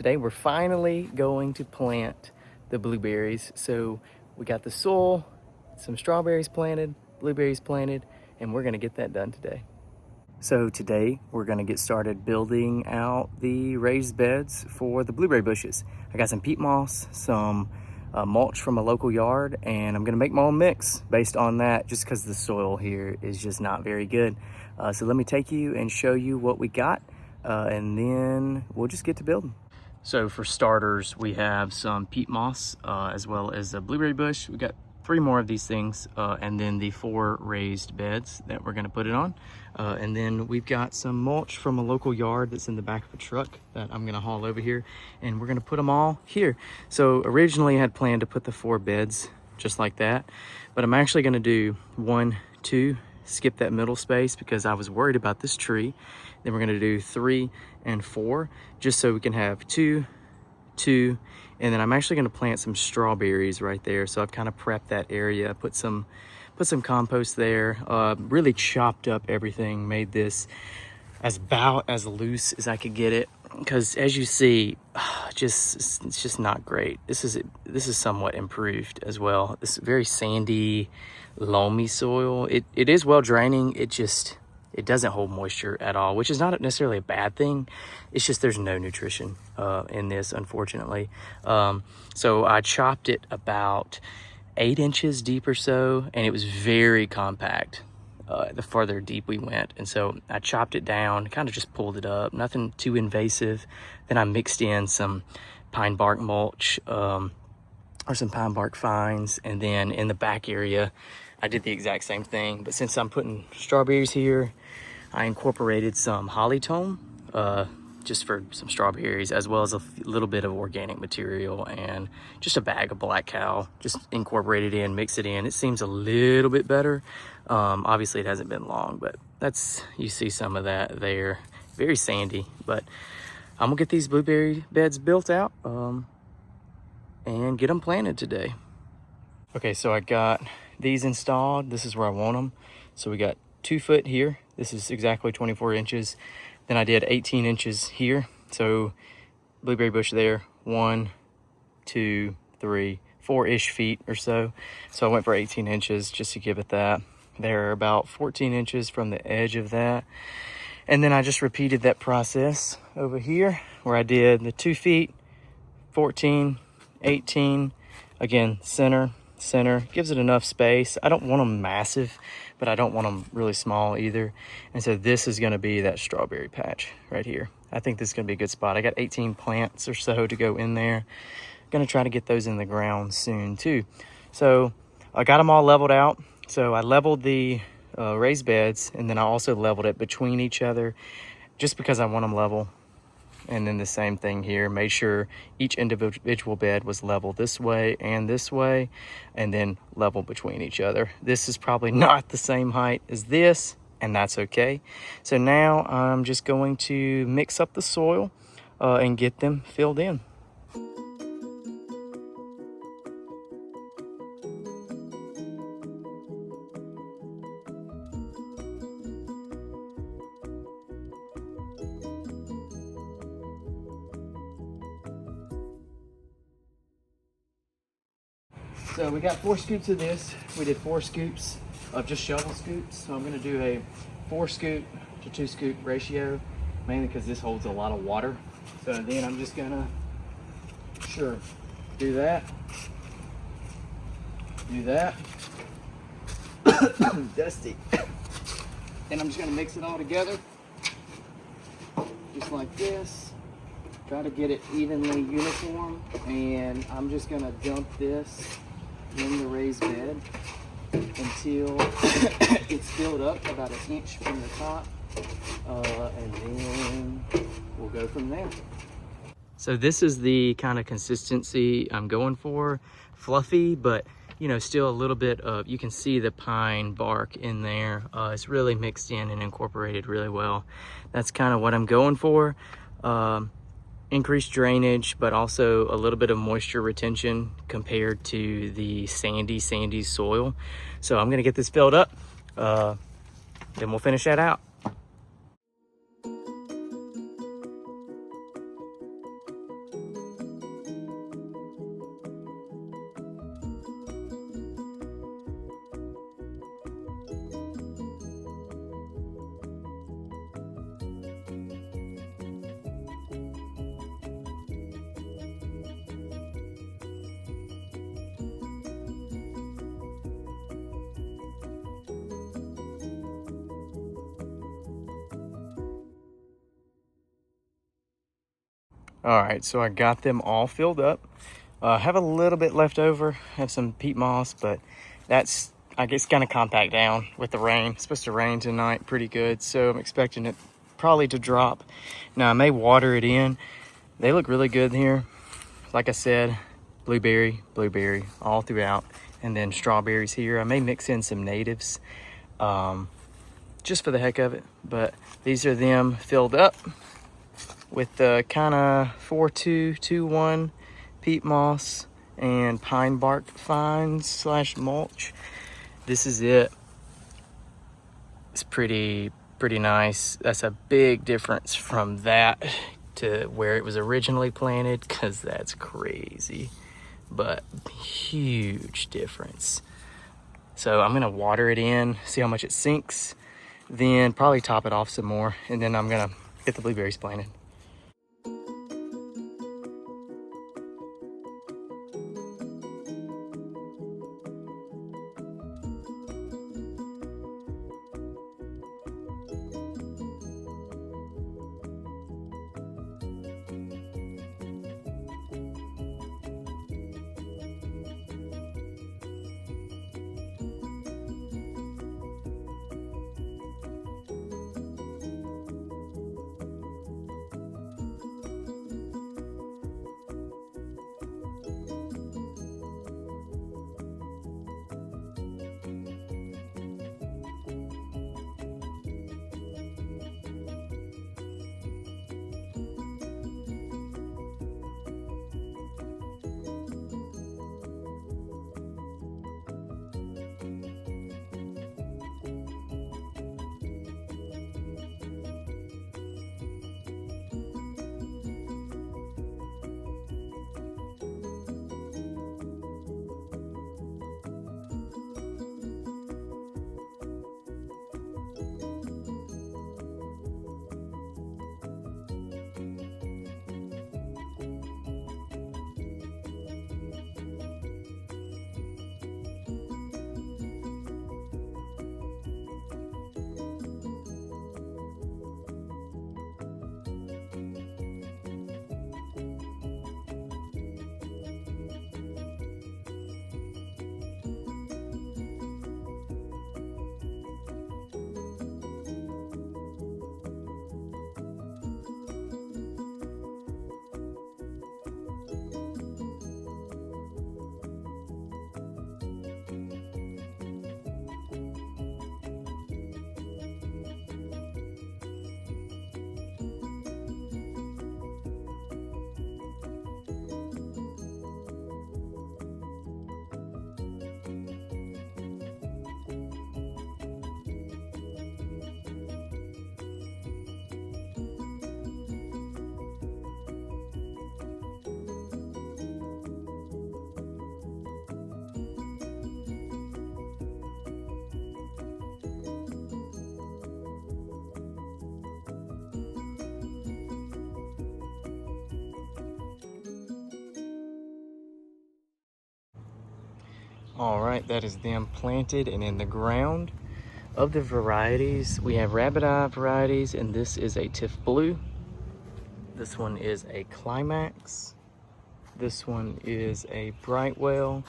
Today we're finally going to plant the blueberries. So we got the soil, some strawberries planted, blueberries planted, and we're gonna get that done today. So today we're gonna get started building out the raised beds for the blueberry bushes. I got some peat moss, some mulch from a local yard, and I'm gonna make my own mix based on that just because the soil here is just not very good. So let me take you and show you what we got, and then we'll just get to building. So for starters, we have some peat moss as well as a blueberry bush. We got 3 more of these things, and then the 4 raised beds that we're gonna put it on. And then we've got some mulch from a local yard that's in the back of a truck that I'm gonna haul over here, and we're gonna put them all here. So originally I had planned to put the 4 beds just like that, but I'm actually gonna do 1, 2, skip that middle space because I was worried about this tree. Then we're gonna do 3 and 4, just so we can have 2, 2, and then I'm actually gonna plant some strawberries right there. So I've kind of prepped that area, put some compost there, really chopped up everything, made this about as loose as I could get it. Because as you see, it's just not great. This is somewhat improved as well. This very sandy, loamy soil. It is well draining. It doesn't hold moisture at all, which is not necessarily a bad thing. It's just there's no nutrition in this, unfortunately. So I chopped it about 8 inches deep or so, and it was very compact the farther deep we went. And so I chopped it down, kind of just pulled it up, nothing too invasive. Then I mixed in some pine bark mulch or some pine bark fines. And then in the back area, I did the exact same thing, but since I'm putting strawberries here, I incorporated some holly tome just for some strawberries, as well as a little bit of organic material and just a bag of black cow. Just incorporate it in, mix it in. It seems a little bit better. Obviously it hasn't been long, but you see some of that there. Very sandy, but I'm gonna get these blueberry beds built out and get them planted today. Okay, so I got these installed. This is where I want them. So we got 2 foot here. This is exactly 24 inches. Then I did 18 inches here. So blueberry bush there, 1, 2, 3, 4-ish feet or so. So I went for 18 inches just to give it that. They're about 14 inches from the edge of that. And then I just repeated that process over here where I did the 2 feet, 14, 18, again, center, gives it enough space. I don't want them massive, but I don't want them really small either. And so this is gonna be that strawberry patch right here. I think this is gonna be a good spot. I got 18 plants or so to go in there. Gonna try to get those in the ground soon too. So I got them all leveled out. So I leveled the raised beds, and then I also leveled it between each other just because I want them level. And then the same thing here, made sure each individual bed was level this way, and then level between each other. This is probably not the same height as this, and that's okay. So now I'm just going to mix up the soil and get them filled in. So we got 4 scoops of this. We did 4 scoops of just shovel scoops. So I'm gonna do a 4 scoop to 2 scoop ratio, mainly because this holds a lot of water. So then I'm just gonna, do that. Dusty. Then I'm just gonna mix it all together, just like this. Try to get it evenly uniform, and I'm just gonna dump this in the raised bed until it's filled up about 1 inch from the top, and then we'll go from there. So this is the kind of consistency I'm going for. Fluffy, but still a little bit of, you can see the pine bark in there. It's really mixed in and incorporated really well. That's kind of what I'm going for. Increased drainage, but also a little bit of moisture retention compared to the sandy soil. So I'm gonna get this filled up, then we'll finish that out. All right, so I got them all filled up. Have a little bit left over, have some peat moss, but that's, I guess, gonna compact down with the rain. It's supposed to rain tonight pretty good, so I'm expecting it probably to drop. Now I may water it in. They look really good here. Like I said, blueberry, all throughout, and then strawberries here. I may mix in some natives, just for the heck of it, but these are them filled up with the kind of 4-2-2-1 peat moss and pine bark fines slash mulch. This is it. It's pretty nice. That's a big difference from that to where it was originally planted, because that's crazy, but huge difference. So I'm gonna water it in, see how much it sinks, then probably top it off some more, and then I'm gonna get the blueberries planted. All right, that is them planted and in the ground. Of the varieties, we have rabbit eye varieties, and this is a Tiff Blue. This one is a Climax. This one is a Brightwell,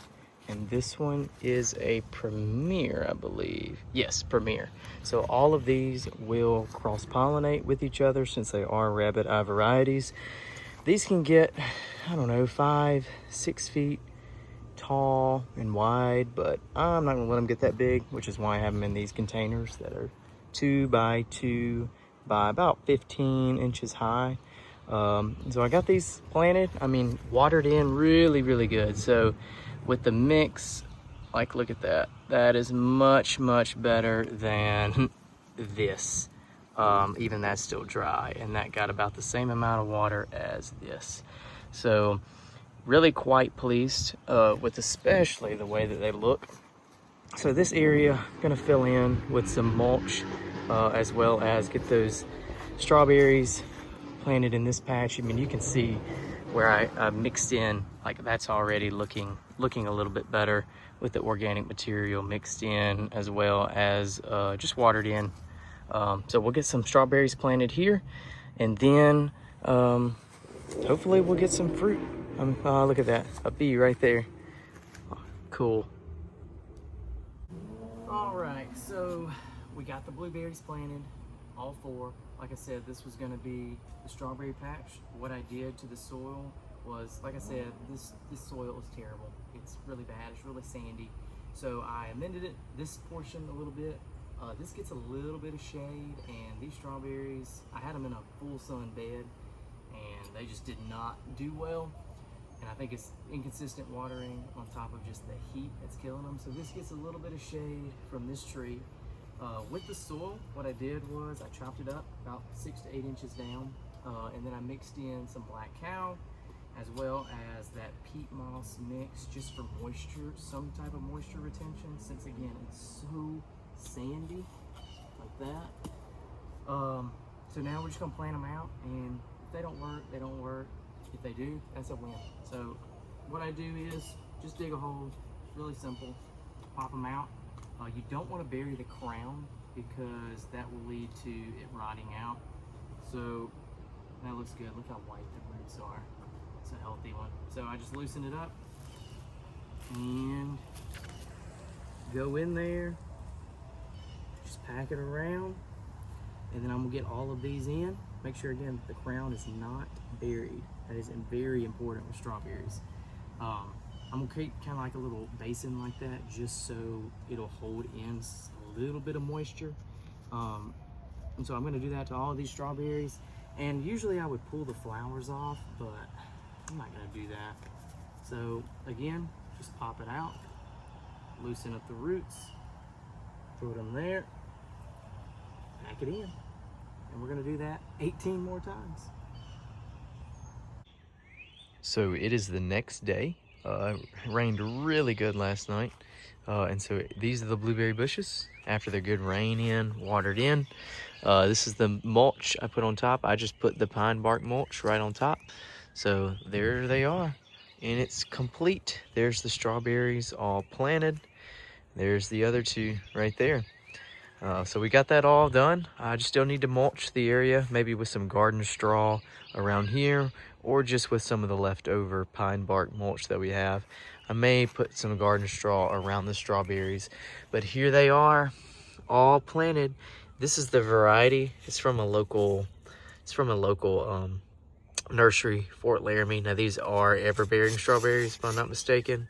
and this one is a Premier, I believe. Yes, Premier. So all of these will cross-pollinate with each other since they are rabbit eye varieties. These can get, I don't know, 5-6 feet tall and wide, but I'm not gonna let them get that big, which is why I have them in these containers that are 2 by 2 by about 15 inches high. So I got these planted, I mean, watered in really good. So with the mix, like, look at that. That is much better than this. Even that's still dry, and that got about the same amount of water as this. So really quite pleased with especially the way that they look. So this area I'm gonna fill in with some mulch, as well as get those strawberries planted in this patch. I mean, you can see where I mixed in, like, that's already looking a little bit better with the organic material mixed in, as well as just watered in. So we'll get some strawberries planted here, and then hopefully we'll get some fruit. Look at that, a bee right there. Oh, cool. All right, so we got the blueberries planted, all 4. Like I said, this was gonna be the strawberry patch. What I did to the soil was, like I said, this soil is terrible. It's really bad, it's really sandy. So I amended it, this portion a little bit. This gets a little bit of shade, and these strawberries, I had them in a full sun bed, and they just did not do well. And I think it's inconsistent watering on top of just the heat that's killing them. So this gets a little bit of shade from this tree. With the soil, what I did was I chopped it up about 6 to 8 inches down, and then I mixed in some black cow, as well as that peat moss mix, just for moisture, some type of moisture retention, since again, it's so sandy, like that. So now we're just gonna plant them out, and if they don't work, they don't work. If they do, that's a win. So what I do is just dig a hole, really simple, pop them out. You don't want to bury the crown because that will lead to it rotting out. So that looks good. Look how white the roots are. It's a healthy one. So I just loosen it up and go in there, just pack it around, and then I'm gonna get all of these in. Make sure again the crown is not buried. That is very important with strawberries. I'm gonna create kind of like a little basin like that, just so it'll hold in a little bit of moisture. And so I'm gonna do that to all of these strawberries. And usually I would pull the flowers off, but I'm not gonna do that. So again, just pop it out, loosen up the roots, put them there, pack it in. And we're gonna do that 18 more times. So it is the next day. It rained really good last night. And so these are the blueberry bushes after the good rain watered in. This is the mulch I put on top. I just put the pine bark mulch right on top. So there they are, and it's complete. There's the strawberries all planted. There's the other 2 right there. So we got that all done. I just still need to mulch the area, maybe with some garden straw around here, or just with some of the leftover pine bark mulch that we have. I may put some garden straw around the strawberries, but here they are, all planted. This is the variety. It's from a local nursery, Fort Laramie. Now these are ever-bearing strawberries, if I'm not mistaken.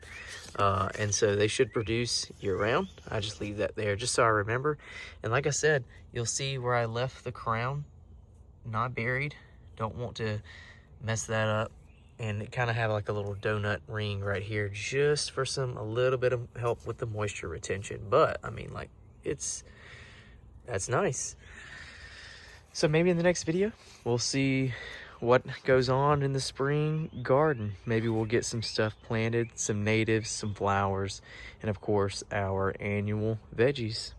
And so they should produce year-round. I just leave that there just so I remember. And like I said, you'll see where I left the crown not buried. Don't want to mess that up. And it kind of have like a little donut ring right here, just for a little bit of help with the moisture retention. But I mean, like, that's nice. So maybe in the next video, we'll see what goes on in the spring garden. Maybe we'll get some stuff planted, some natives, some flowers, and of course our annual veggies.